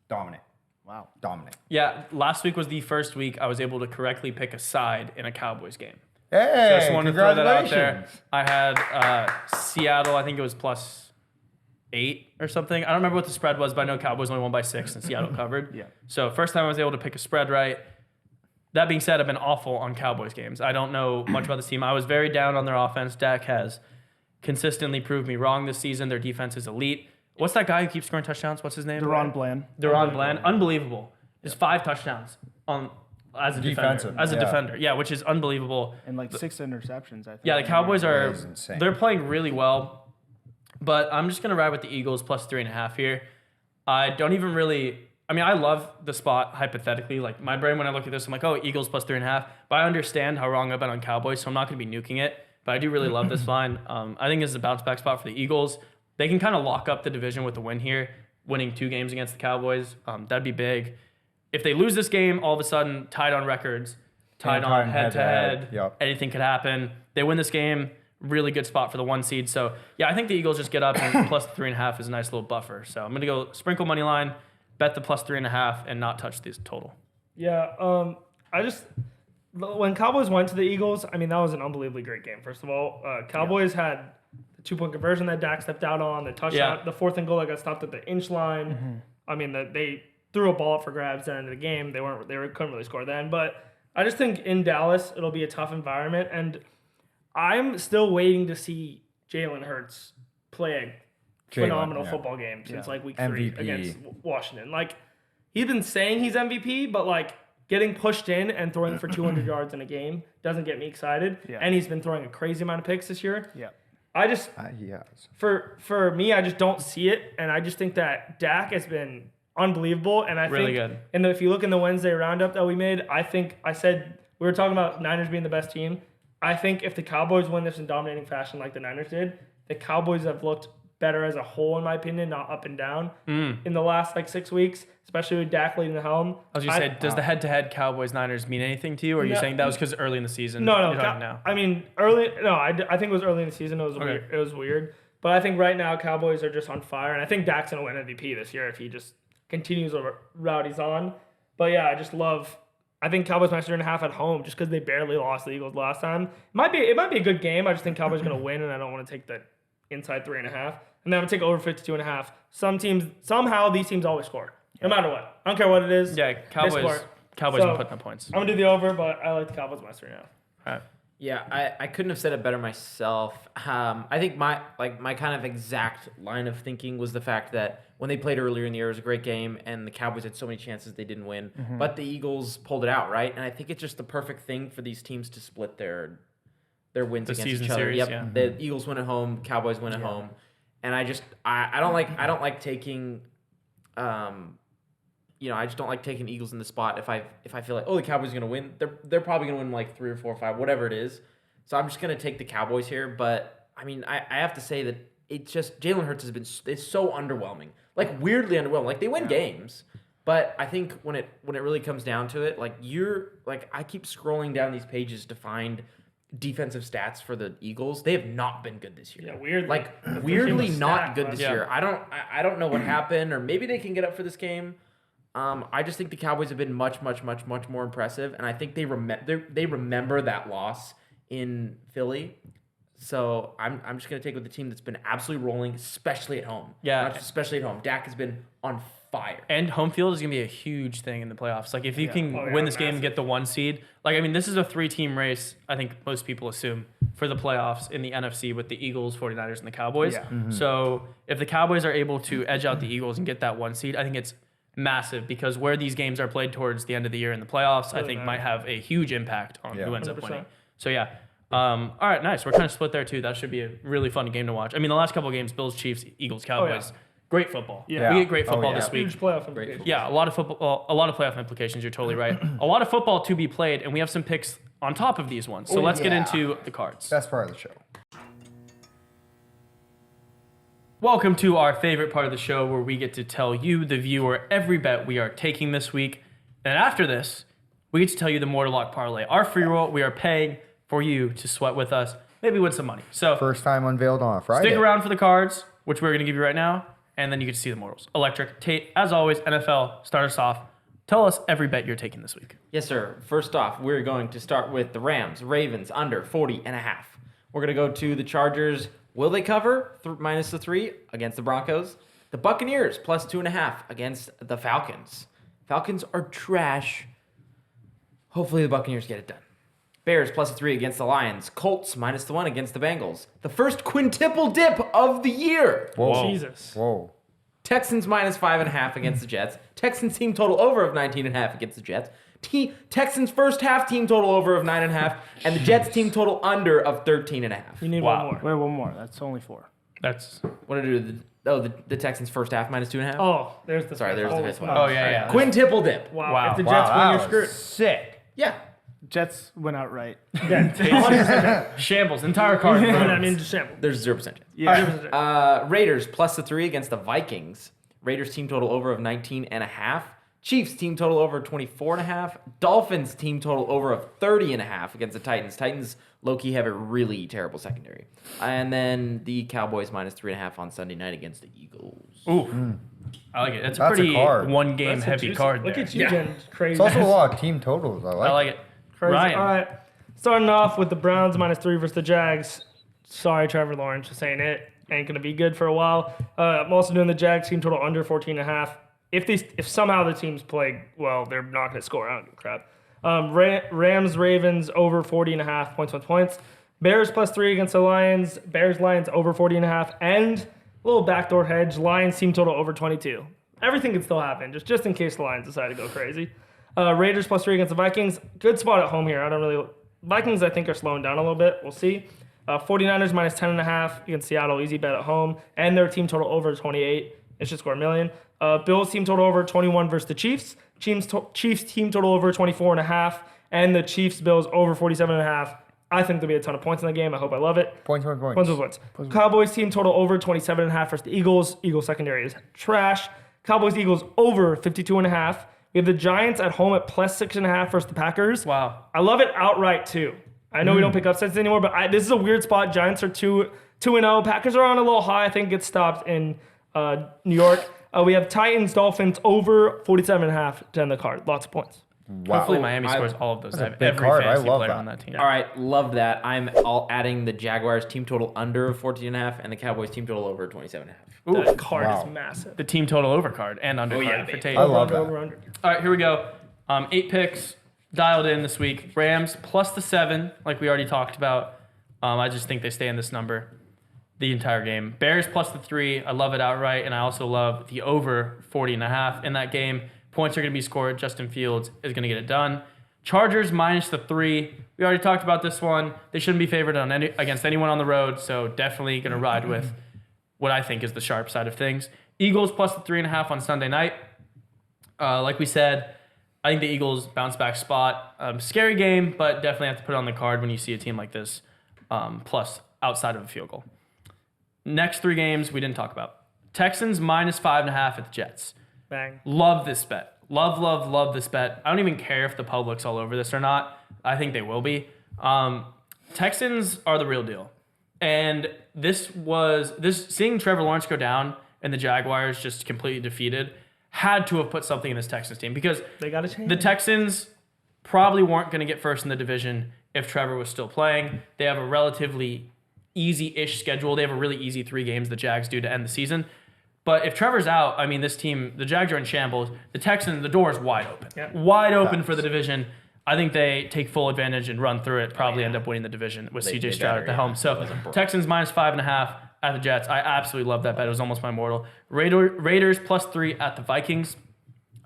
Dominant. Wow. Dominant. Yeah, last week was the first week I was able to correctly pick a side in a Cowboys game. Hey, So I just wanted to throw that out congratulations. there. I had Seattle, I think it was +8 or something. I don't remember what the spread was, but I know Cowboys only won by 6 and Seattle covered. Yeah. So first time I was able to pick a spread right. That being said, I've been awful on Cowboys games. I don't know much about this team. I was very down on their offense. Dak has consistently proved me wrong this season. Their defense is elite. What's that guy who keeps scoring touchdowns? What's his name? Deron Bland. Deron Bland. Unbelievable. Just 5 touchdowns as a Defensive, defender. As a yeah. defender. Yeah, which is unbelievable. And like 6 interceptions, I think. Yeah, the Cowboys That is insane. they're playing really well. But I'm just going to ride with the Eagles plus 3.5 here. I don't even really... I mean, I love the spot hypothetically. Like, my brain, when I look at this, I'm like, oh, Eagles plus 3.5. But I understand how wrong I've been on Cowboys, so I'm not going to be nuking it. But I do really love this line. I think this is a bounce-back spot for the Eagles. They can kind of lock up the division with the win here, winning 2 games against the Cowboys. That'd be big. If they lose this game, all of a sudden, tied on records, tied on head-to-head, Yep. anything could happen. They win this game, really good spot for the 1 seed. So, yeah, I think the Eagles just get up, and plus 3.5 is a nice little buffer. So I'm going to go sprinkle money line, bet the plus 3.5, and not touch this total. Yeah, when Cowboys went to the Eagles, I mean, that was an unbelievably great game. First of all, Cowboys had the 2-point conversion that Dak stepped out on, the touchdown, the 4th and goal that got stopped at the inch line. I mean, they threw a ball up for grabs at the end of the game. They couldn't really score then. But I just think in Dallas, it'll be a tough environment, and I'm still waiting to see Jalen Hurts play a phenomenal football game since like week 3 MVP. against Washington. Like, he's been saying he's MVP, but like getting pushed in and throwing for 200 yards in a game doesn't get me excited. Yeah. And he's been throwing a crazy amount of picks this year. Yeah. I just Yes. for me, I just don't see it, and I just think that Dak has been unbelievable. And I Really think, good. and if you look in the Wednesday roundup that we made, I said we were talking about Niners being the best team. I think if the Cowboys win this in dominating fashion like the Niners did, the Cowboys have looked better as a whole, in my opinion, not up and down in the last 6 weeks, especially with Dak leading the helm. I was going to say, does the head-to-head Cowboys-Niners mean anything to you? Or are you saying that was because early in the season? No. You're talking now. I mean, I think it was early in the season. It was weird. It was weird. But I think right now Cowboys are just on fire, and I think Dak's gonna win MVP this year if he just continues the route he's on. But yeah, I think Cowboys minus 3.5 at home just because they barely lost the Eagles last time. It might be a good game. I just think Cowboys are gonna win, and I don't want to take the inside 3.5. And then I'm gonna take over 52.5. Somehow these teams always score, no matter what. I don't care what it is. Yeah, Cowboys So, are putting up points. I'm gonna do the over, but I like the Cowboys minus 3.5. All right. Yeah, I couldn't have said it better myself. I think my kind of exact line of thinking was the fact that when they played earlier in the year, it was a great game, and the Cowboys had so many chances they didn't win, but the Eagles pulled it out, right? And I think it's just the perfect thing for these teams to split their wins The against season each other. series, Yep, yeah. the Eagles win at home, Cowboys win at home, and I don't like taking. I just don't like taking Eagles in the spot if I feel like, the Cowboys are gonna win. They're probably gonna win 3 or 4 or 5, whatever it is. So I'm just gonna take the Cowboys here. But I mean, I have to say that it's just Jalen Hurts is so underwhelming, weirdly underwhelming. They win games, but I think when it really comes down to it, I keep scrolling down these pages to find defensive stats for the Eagles. They have not been good this year. Yeah, weirdly. Weirdly not stacked, good right? this Yeah. year. I don't know what happened, or maybe they can get up for this game. I just think the Cowboys have been much more impressive, and I think they remember that loss in Philly. So I'm just gonna take with the team that's been absolutely rolling, especially at home. Yeah. Not just especially at home. Dak has been on fire. And home field is going to be a huge thing in the playoffs. If you can win this game and get the 1 seed, this is a 3-team race, I think most people assume, for the playoffs in the NFC with the Eagles, 49ers, and the Cowboys. Yeah. So if the Cowboys are able to edge out the Eagles and get that 1 seed, I think it's massive because where these games are played towards the end of the year in the playoffs, I think might have a huge impact on who ends up 100%. winning. So yeah. All right, nice. We're kind of split there too. That should be a really fun game to watch. I mean, the last couple of games, Bills, Chiefs, Eagles, Cowboys, great football. Yeah. We get great football this week. Huge playoff implications. Yeah, a lot of football, a lot of playoff implications. You're totally right. A lot of football to be played, and we have some picks on top of these ones. So let's get into the cards. Best part of the show. Welcome to our favorite part of the show where we get to tell you, the viewer, every bet we are taking this week. And after this, we get to tell you the Mortarlock Parlay. Our free roll, we are paying for you to sweat with us, maybe win some money. So First time unveiled on a Friday. stick around for the cards, which we're going to give you right now, and then you get to see the mortals. Electric, Tate, as always, NFL, start us off. Tell us every bet you're taking this week. Yes, sir. First off, we're going to start with the Ravens under 40.5. We're going to go to the Chargers. Will they cover? Minus the 3 against the Broncos. The Buccaneers plus 2.5 against the Falcons. Falcons are trash. Hopefully the Buccaneers get it done. Bears plus a 3 against the Lions. Colts minus the 1 against the Bengals. The first quintuple dip of the year. Whoa. Jesus. Whoa. Texans minus 5.5 against the Jets. Texans team total over of 19.5 against the Jets. Texans first half team total over of 9.5, and the Jets team total under of 13.5. You need Wow. one more. Wait, one more. That's only 4. That's What did I do? The Texans first half minus 2.5. Oh, there's the Sorry, there's the fifth one. oh yeah. Quintuple dip. Wow. Wow. If the Wow, Jets win, that you're was screwed. sick. Yeah. Jets went out right. Shambles, entire card. I mean, just shamble. There's 0% chance. Yeah. Raiders plus the 3 against the Vikings. Raiders team total over of 19.5. Chiefs team total over 24.5. Dolphins team total over of 30.5 against the Titans. Titans low-key have a really terrible secondary. And then the Cowboys minus 3.5 on Sunday night against the Eagles. Ooh, I like it. That's a That's a pretty card. one-game That's a heavy juicy- card Look there. at you, Jen. Crazy. It's also a lot of team totals. I like. I like it. Crazy. Ryan. All right. Starting off with the Browns minus 3 versus the Jags. Sorry, Trevor Lawrence, just saying it. Ain't going to be good for a while. I'm also doing the Jags team total under 14.5. If somehow the teams play well, they're not going to score. I don't give a crap. Rams, Ravens over 40.5 points. Bears plus 3 against the Lions. Bears, Lions over 40.5. And a little backdoor hedge. Lions team total over 22. Everything can still happen, just in case the Lions decide to go crazy. Raiders +3 against the Vikings. Good spot at home here. Vikings, I think, are slowing down a little bit. We'll see. 49ers -10.5 against Seattle. Easy bet at home. And their team total over 28. It should score $1 million. Bills team total over 21 versus the Chiefs. Chiefs team total over 24.5. And the Chiefs Bills over 47.5. I think there'll be a ton of points in the game. I hope I love it. Points. Cowboys team total over 27.5 versus the Eagles. Eagles secondary is trash. Cowboys Eagles over 52.5. We have the Giants at home at +6.5 versus the Packers. Wow. I love it outright too. I know we don't pick upsets anymore, but this is a weird spot. Giants are 2-0. Packers are on a little high. I think gets stopped in New York. We have Titans Dolphins over 47.5 to end the card. Lots of points. Wow. Hopefully Miami scores all of those. I have big every card. I fantasy love player that. on that team. All right, love that. I'm all adding the Jaguars team total under 14.5 and the Cowboys team total over 27.5. The card wow. is massive. The team total over card and under yeah, card for baby. Tate. I love that. Over. All right, here we go. 8 picks dialed in this week. Rams +7, like we already talked about. I just think they stay in this number the entire game. Bears +3. I love it outright, and I also love the over 40.5 in that game. Points are going to be scored. Justin Fields is going to get it done. Chargers -3. We already talked about this one. They shouldn't be favored against anyone on the road, so definitely going to ride with what I think is the sharp side of things. Eagles +3.5 on Sunday night. Like we said, I think the Eagles bounce back spot. Scary game, but definitely have to put it on the card when you see a team like this, plus outside of a field goal. Next 3 games we didn't talk about. Texans -5.5 at the Jets. Bang. Love this bet. Love this bet. I don't even care if the public's all over this or not. I think they will be. Texans are the real deal. And seeing Trevor Lawrence go down and the Jaguars just completely defeated had to have put something in this Texans team because They got to change. the Texans probably weren't going to get first in the division if Trevor was still playing. They have a relatively easy-ish schedule. They have a really easy 3 games the Jags do to end the season. But if Trevor's out, I mean, this team, the Jags are in shambles. The Texans, the door is wide open. Yeah. Wide open for the division. I think they take full advantage and run through it, probably end up winning the division with CJ Stroud at the helm. So Texans -5.5 at the Jets. I absolutely love that bet. It was almost my mortal. Raiders +3 at the Vikings.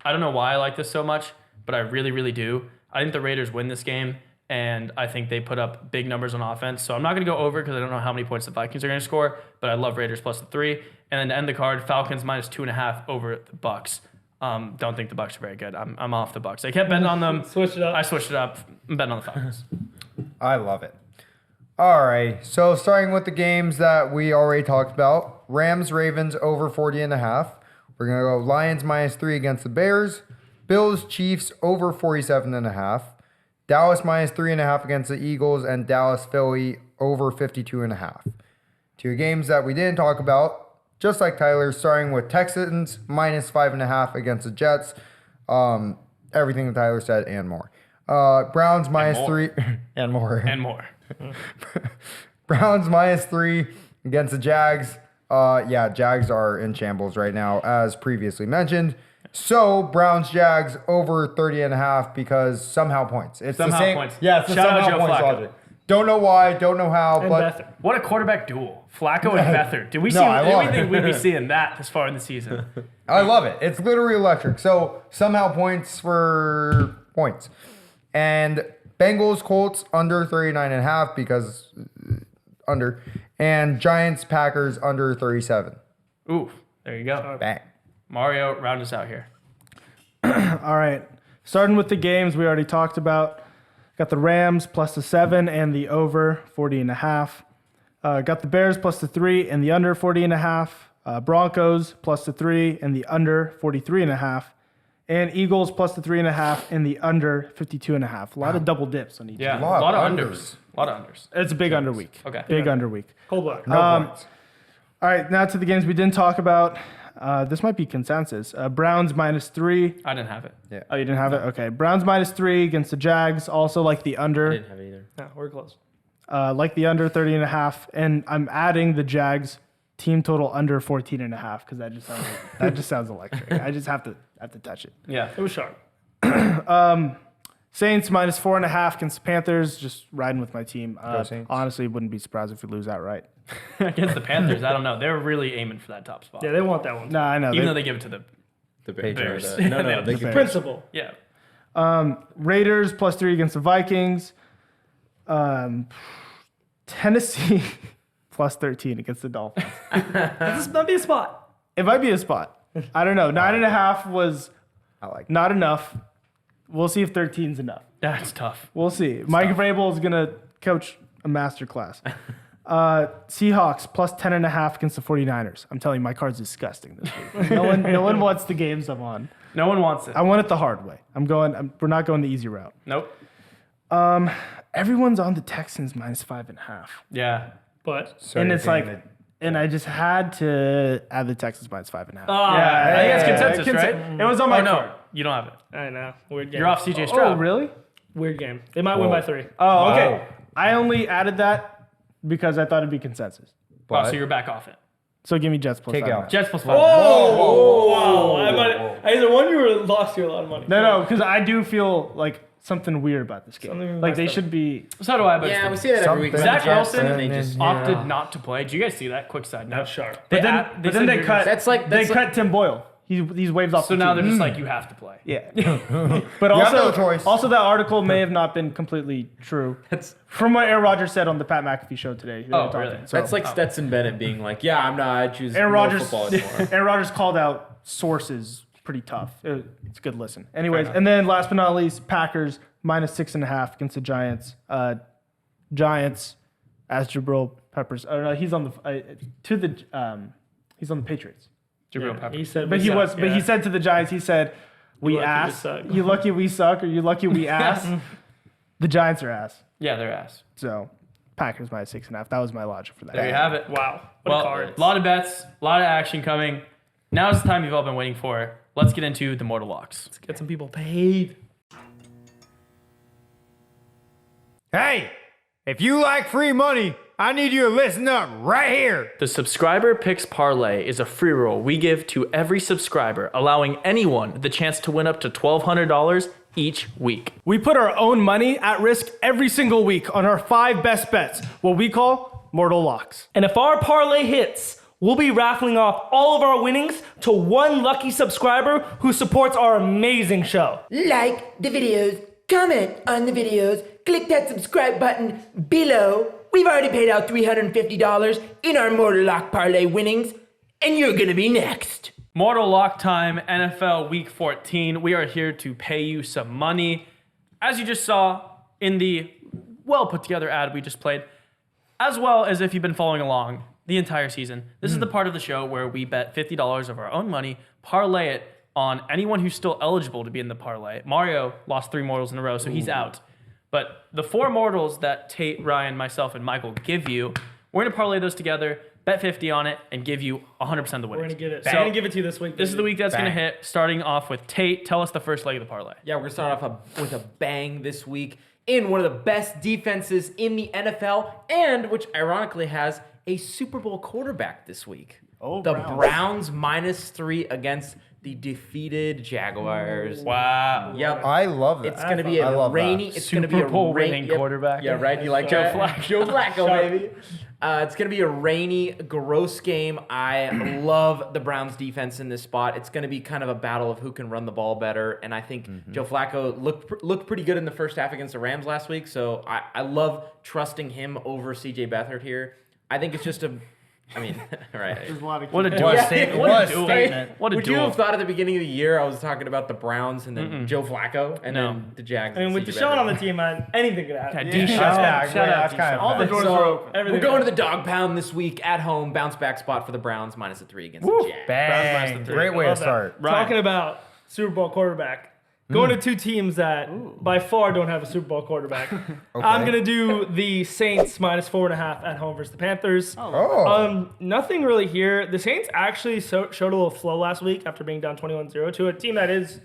I don't know why I like this so much, but I really, really do. I think the Raiders win this game, and I think they put up big numbers on offense. So I'm not going to go over because I don't know how many points the Vikings are going to score, but I love Raiders +3. And then to end the card, Falcons -2.5 over the Bucks. Don't think the Bucks are very good. I'm off the Bucks. I kept betting on them. Switch it up. I switched it up. I'm betting on the Falcons. I love it. All right. So starting with the games that we already talked about, Rams Ravens over 40.5. We're gonna go Lions -3 against the Bears. Bills Chiefs over 47.5. Dallas -3.5 against the Eagles, and Dallas Philly over 52.5. 2 games that we didn't talk about. Just like Tyler, starting with Texans -5.5 against the Jets. Everything that Tyler said and more. Browns -3 and more. And more. Browns -3 against the Jags. Jags are in shambles right now, as previously mentioned. So Browns Jags over 30.5 because somehow points. It's Somehow the same. points. Yeah, it's the Shout out somehow Joe points Flacco. logic. Don't know why, don't know how, And but Beathard. What a quarterback duel. Flacco and Beathard. Did we No, see? I love We it. think we'd be seeing that this far in the season. I love it. It's literally electric. So somehow points for points. And Bengals Colts under 39.5 because under. And Giants Packers under 37. Ooh, there you go. Bang. Mario, round us out here. All right. Starting with the games we already talked about. Got the Rams +7 and the over 40.5. Got the Bears +3 and the under 40.5. Broncos +3 and the under 43.5. And Eagles +3.5 and the under 52.5. A lot of double dips on each. Yeah, a lot lot of of unders. unders. A lot of unders. It's a big under week. Okay. Big under week. Cold block. No points. All right, now to the games we didn't talk about. This might be consensus. Browns -3. I didn't have it. Oh, you didn't have it? Okay. Browns -3 against the Jags. Also like the I under. didn't have it either. No, we're close. Like the under 30.5. And I'm adding the Jags team total under 14.5 because that just sounds electric. I just have to touch it. Yeah. It was sharp. Saints -4.5 against the Panthers. Just riding with my team. Saints. Honestly, wouldn't be surprised if we lose outright. Against the Panthers, I don't know. They're really aiming for that top spot. Yeah, they want that one. No, I know. Even though they give it to the The Bears. No, They they don't- can Principle. yeah. Raiders +3 against the Vikings. Tennessee +13 against the Dolphins. This might be a spot. It might be a spot. I don't know. 9.5 was I like not enough. We'll see if 13's enough. That's tough. We'll see. Mike Vrabel is gonna coach a master class. Seahawks +10.5 against the 49ers. I'm telling you, my card's disgusting this week. No one wants the games I'm on. No one wants it. I want it the hard way. We're not going the easy route. Nope. Everyone's on the Texans -5.5. Yeah. But So and you're it's like, thinking and I just had to add the Texans -5.5. Yeah, I think it's consensus, right? It was on my Oh, card. no, you don't have it. I know. Weird game. You're off CJ Oh, Stroud. really? Weird game. They might win by 3. Oh, okay. Wow. I only added that because I thought it'd be consensus. Wow, But- so you're back off it. So give me Jets Take out. +5.5. Jets +5. Wow. I either won you or lost you a lot of money. No, because I do feel like something weird about this game. Something Like they messed up. should be. So do I, but Yeah, we it's see that every week. Something. Zach Wilson and they just opted not to play. Did you guys see that? Quick side note. Not sharp. They But then, add- but then said they you're- cut. That's like- they that's like- cut Tim Boyle. He's waived off. So the now team. they're just like, you have to play. Yeah. But You have also, no choice. also that article may have not been completely true. That's From what Aaron Rodgers said on the Pat McAfee show today. They Oh, were talking. really? So, that's like Stetson Bennett being like, yeah, I'm not. I choose Aaron no Rodgers. football anymore. Aaron Rodgers called out sources pretty tough. It's a good listen. Anyways, and then last but not least, Packers -6.5 against the Giants. Giants, as Jabril Peppers. Oh no, he's on the he's on the Patriots. Jabril Peppers. He said, But we he suck. was. But Yeah. he said to the Giants, he said, "We lucky we ass. suck." You lucky we suck, or you lucky we ass." The Giants are ass. Yeah, they're ass. So Packers -6.5. That was my logic for that. There you have it. Wow. What a Well, card. a lot of bets, a lot of action coming. Now's the time you've all been waiting for. Let's get into the Mortal Locks. Let's get some people paid. Hey, if you like free money, I need you to listen up right here. The Subscriber Picks Parlay is a free roll we give to every subscriber, allowing anyone the chance to win up to $1,200 each week. We put our own money at risk every single week on our 5 best bets, what we call Mortal Locks. And if our parlay hits, we'll be raffling off all of our winnings to one lucky subscriber who supports our amazing show. Like the videos, comment on the videos, click that subscribe button below. We've already paid out $350 in our Mortal Lock Parlay winnings, and you're gonna be next. Mortal Lock time, NFL Week 14. We are here to pay you some money. As you just saw in the well put together ad we just played, as well as if you've been following along the entire season, this is the part of the show where we bet $50 of our own money, parlay it on anyone who's still eligible to be in the parlay. Mario lost 3 mortals in a row, so he's out. But the 4 mortals that Tate, Ryan, myself, and Michael give you, we're gonna parlay those together, bet 50 on it, and give you 100% of the We're winnings. gonna give it. So I'm gonna give it to you this week. this is the week that's Bang. gonna hit, starting off with Tate. Tell us the first leg of the parlay. Yeah, we're gonna start off with a bang this week in one of the best defenses in the NFL, and which ironically has a Super Bowl quarterback this week. Oh, the Browns. Browns -3 against the defeated Jaguars. Wow. Yep. I love that. It's gonna be I a love that. rainy. It's gonna be Super a Bowl rain- winning yep. quarterback. Yeah, right. You like Joe that? Flacco. Joe Flacco, baby. It's gonna be a rainy, gross game. I love the Browns defense in this spot. It's gonna be kind of a battle of who can run the ball better, and I think Joe Flacco looked pretty good in the first half against the Rams last week. So I love trusting him over CJ Beathard here. I think it's just a. I mean, right. What a duel. What a Yeah. statement. What a What a duel. statement. What a Would you duel. have thought at the beginning of the year I was talking about the Browns and then Joe Flacco and No. then the Jags? I mean, and with CJ Deshaun Beathard? on the team, man, anything could happen. Yeah, D-Shot. Yeah, Shout out that's D-Shot. kind of All the bad. doors So, are open. Everything we're going to could the dog pound this week at home. Bounce back spot for the Browns -3 against the Jags. Bang. Browns -3. Great way to Love that. start. Ryan. Talking about Super Bowl quarterback. Going to 2 teams that by far don't have a Super Bowl quarterback. I'm gonna do the Saints -4.5 at home versus the Panthers. Oh. Nothing really here. The Saints actually showed a little flow last week after being down 21-0 to a team that is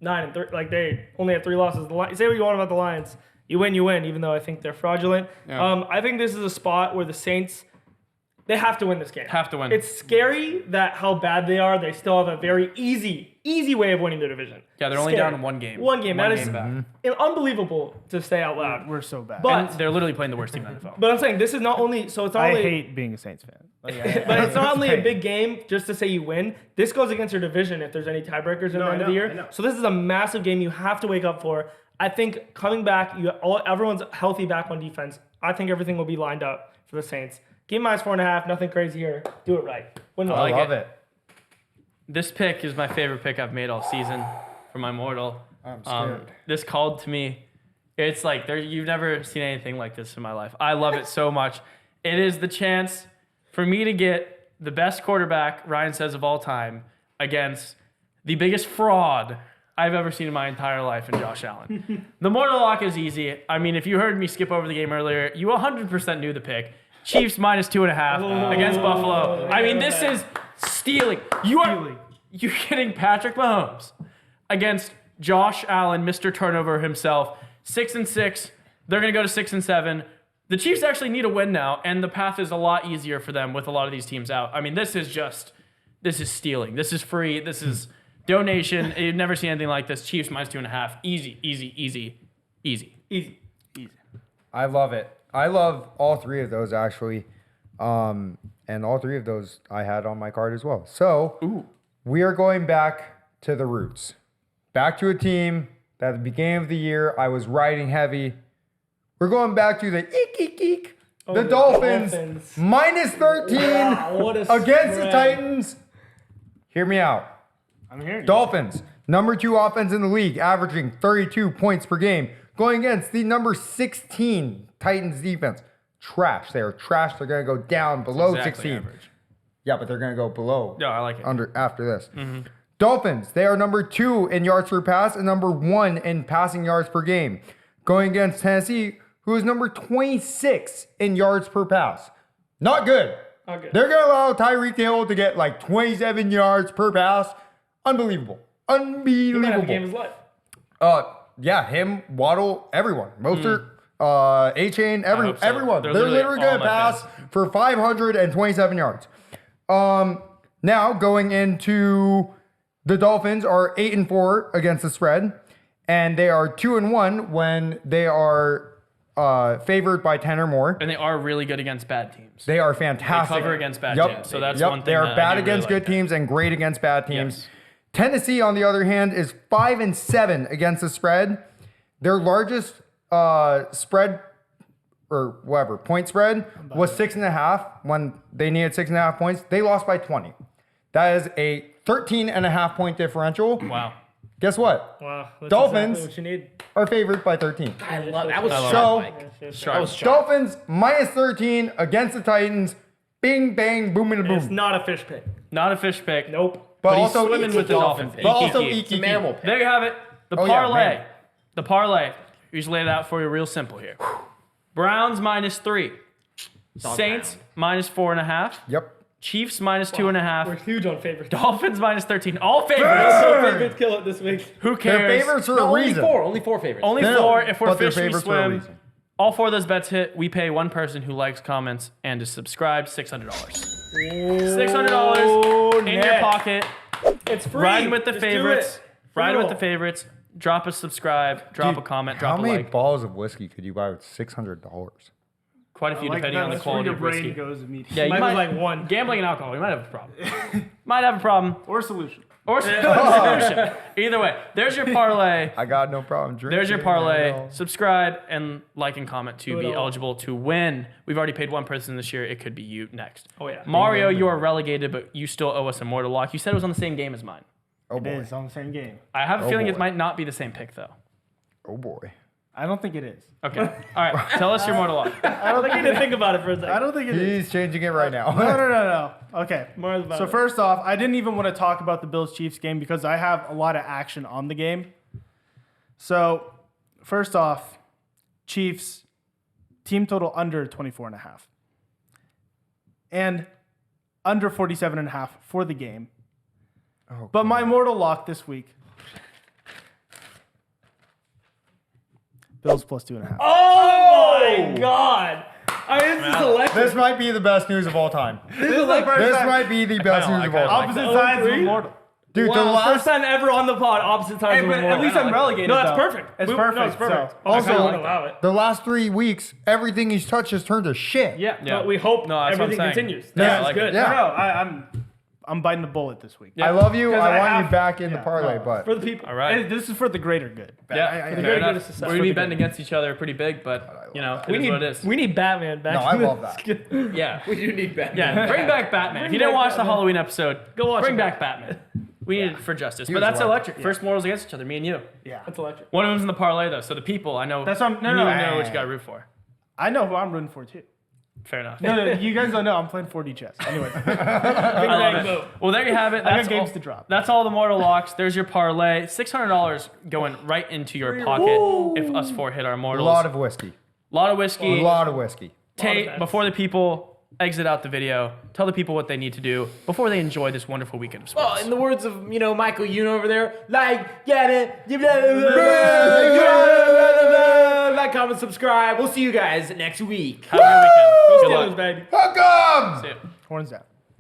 9-3. Like they only had 3 losses. Say what you want about the Lions. You win, even though I think they're fraudulent. Yeah. I think this is a spot where the Saints They have to win this game. Have to win. It's scary that how bad they are. They still have a very easy way of winning their division. Yeah, they're only down in one game. One game. That is back. unbelievable to say out loud. We're so bad. But And they're literally playing the worst team in the NFL. but I'm saying this is not only so it's not I only hate being a Saints fan. but it's not only a big game just to say you win. This goes against your division if there's any tiebreakers in the end of the year. So this is a massive game you have to wake up for. I think coming back, everyone's healthy back on defense. I think everything will be lined up for the Saints. Game -4.5, nothing crazy here. Do it right. Win I like Love it. This pick is my favorite pick I've made all season for my mortal. I'm scared. This called to me. It's like you've never seen anything like this in my life. I love it so much. It is the chance for me to get the best quarterback, Ryan says, of all time against the biggest fraud I've ever seen in my entire life in Josh Allen. The mortal lock is easy. I mean, if you heard me skip over the game earlier, you 100% knew the pick. Chiefs -2.5 against Buffalo. I mean, this is stealing. You're getting Patrick Mahomes against Josh Allen, Mr. Turnover himself. 6-6. They're going to go to 6-7. The Chiefs actually need a win now, and the path is a lot easier for them with a lot of these teams out. I mean, this is stealing. This is free. This is donation. You've never seen anything like this. Chiefs -2.5. Easy. I love it. I love all three of those actually. And all three of those I had on my card as well. So we are going back to the roots. Back to a team that at the beginning of the year I was riding heavy. We're going back to the eek. The Dolphins -13 what a against the spread. Titans. Hear me out. I'm here. Dolphins, number 2 offense in the league, averaging 32 points per game, going against the number 16 Titans defense. Trash. They are trash. They're going to go down below Exactly 16. average. Yeah, but they're going to go below. Yeah, I like it. After this. Dolphins, they are number 2 in yards per pass and number 1 in passing yards per game, going against Tennessee, who is number 26 in yards per pass. Not good. Not good. They're going to allow Tyreek Hill to get like 27 yards per pass. Unbelievable. He might have the game of his life. Yeah, him, Waddle, everyone. Mostert, A-Chain, hope so. everyone. They're They're literally literally all going to my pass fans. for 527 yards. Now going into the Dolphins are 8-4 against the spread, and they are 2-1 when they are favored by 10 or more. And they are really good against bad teams. They are fantastic. They cover against bad teams, so that's one thing They are that I bad do against really good like. teams and great against bad teams. Yes. Tennessee, on the other hand, is 5-7 against the spread. Their largest spread or whatever point spread was 6.5 when they needed 6.5 points. They lost by 20. That is a 13.5 point differential. Wow. Guess what? Wow. That's Dolphins exactly what you need. are favored by 13. I love that was love sharp, it. Mike. Sharp. That was sharp. Dolphins -13 against the Titans. Bing, bang, boom, and It's boom. not a fish pick. Not a fish pick. Nope. But But he's also swimming eek, with the eek, dolphin. But also Eek, eek. It's a mammal pick. There you have it. The Oh, yeah, parlay. man. The parlay. We just laid it out for you real simple here. Browns -3. Saints -4.5. Yep. Chiefs -2.5. We're huge on favorites. Dolphins -13. All favorites. So favorites kill it this week. Who Their cares? favorites for No, a only reason. four. Only four favorites. Only No, four. If we're but they're fish, we favorites for a swim. reason. All 4 of those bets hit. We pay one person who likes, comments, and is subscribed $600. $600 in your Nick. pocket. It's free. Riding with the Just do favorites. it. Riding with Free the favorites. Drop a subscribe. Drop a comment. How Drop a many like. balls of whiskey could you buy with $600? Quite a few, depending on the quality of whiskey. goes immediately. Yeah, you Mine was might like one. Gambling and alcohol. You might have a problem. Might have a problem. Or solution. Or solution. Either way, there's your parlay. I got no problem drinking. There's your parlay. Subscribe and like and comment to Do it be all. eligible to win. We've already paid one person this year. It could be you next. Oh, yeah. Mario, you are relegated, but you still owe us a mortal lock. You said it was on the same game as mine. Oh It boy. is on the same game. I have a Oh, feeling it boy. might not be the same pick though. Oh boy. I don't think it is. Okay. All right. Tell us your mortal lock. I don't think you need to think about it for a second. I don't think it is. He's changing it right now. No. Okay. More about So it. first off, I didn't even want to talk about the Bills-Chiefs game because I have a lot of action on the game. So first off, Chiefs team total under 24.5 and under 47.5 for the game. Oh, But my mortal lock this week, Bills +2.5. Oh my God! I mean, this is electric. This might be the best news of all time. This is the first This time. might be the best news of all time. Opposite sides of 0-3? immortal. Dude, the Wow, first last time ever on the pod, opposite sides Hey, of but immortal. at least I'm relegated. No, that's though. perfect. It's No, perfect. it's perfect. So, Also, Also, I would allow it. the last 3 weeks, everything he's touched has turned to shit. yeah. Yeah. But we hope No, that's what I'm everything saying. continues. Yeah, I That's like good. it. Yeah. No, I'm biting the bullet this week. I love you. 'Cause I I want you have- back in the yeah, parlay, no. but For the people. All right. And this is for the greater good. Yeah, the fair good enough. of society. We're gonna be betting against each other pretty big, but you know, it is what it is. We need Batman back. No, I in love this. Yeah, We do need Batman. yeah. Bring back Batman. If you Bring didn't back watch the Batman. Halloween episode, Go watch bring it. back Batman. We need it for justice. But was that's electric. electric. First mortals against each other, me and you. Yeah. That's electric. One of them's in the parlay though, so the people I know. That's what I'm- no, you no. know what you got to root for. I know who I'm rooting for too. Fair enough. No, you guys don't know. I'm playing 4D chess. Anyway, I love it. Vote. Well, there you have it. I got That's games all, to drop. That's all the mortal locks. There's your parlay. $600 going right into your pocket if us four hit our a mortals. lot of whiskey. Lot of whiskey. A lot of whiskey. Tate, bets. before the people exit out the video, tell the people what they need to do before they enjoy this wonderful weekend of sports. Well, in the words of Michael Youn over there, like, comment, subscribe. We'll see you guys next week. Have a good weekend. Good Steelers, luck. baby. Welcome! See ya. horns down.